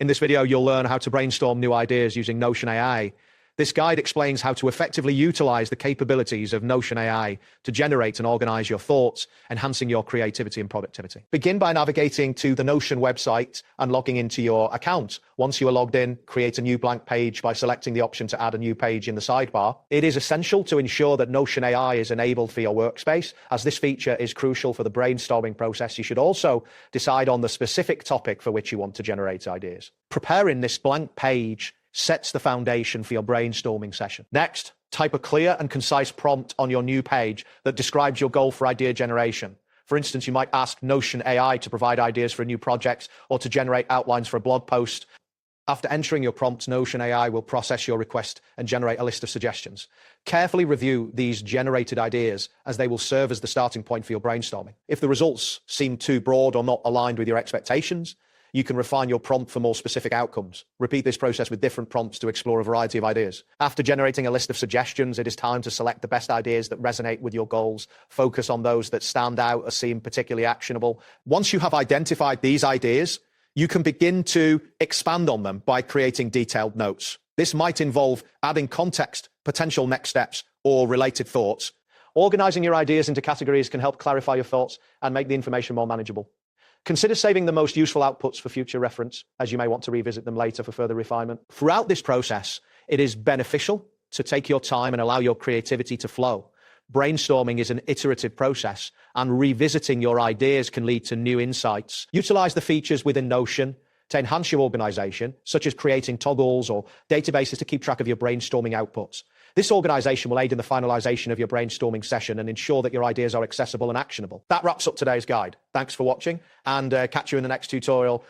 In this video, you'll learn how to brainstorm new ideas using Notion AI. This guide explains how to effectively utilize the capabilities of Notion AI to generate and organize your thoughts, enhancing your creativity and productivity. Begin by navigating to the Notion website and logging into your account. Once you are logged in, create a new blank page by selecting the option to add a new page in the sidebar. It is essential to ensure that Notion AI is enabled for your workspace, as this feature is crucial for the brainstorming process. You should also decide on the specific topic for which you want to generate ideas. Preparing this blank page sets the foundation for your brainstorming session. Next, type a clear and concise prompt on your new page that describes your goal for idea generation. For instance, you might ask Notion AI to provide ideas for a new project or to generate outlines for a blog post. After entering your prompt, Notion AI will process your request and generate a list of suggestions. Carefully review these generated ideas, as they will serve as the starting point for your brainstorming. If the results seem too broad or not aligned with your expectations, you can refine your prompt for more specific outcomes. Repeat this process with different prompts to explore a variety of ideas. After generating a list of suggestions, it is time to select the best ideas that resonate with your goals. Focus on those that stand out or seem particularly actionable. Once you have identified these ideas, you can begin to expand on them by creating detailed notes. This might involve adding context, potential next steps, or related thoughts. Organizing your ideas into categories can help clarify your thoughts and make the information more manageable. Consider saving the most useful outputs for future reference, as you may want to revisit them later for further refinement. Throughout this process, it is beneficial to take your time and allow your creativity to flow. Brainstorming is an iterative process, and revisiting your ideas can lead to new insights. Utilize the features within Notion to enhance your organization, such as creating toggles or databases to keep track of your brainstorming outputs. This organization will aid in the finalization of your brainstorming session and ensure that your ideas are accessible and actionable. That wraps up today's guide. Thanks for watching, and catch you in the next tutorial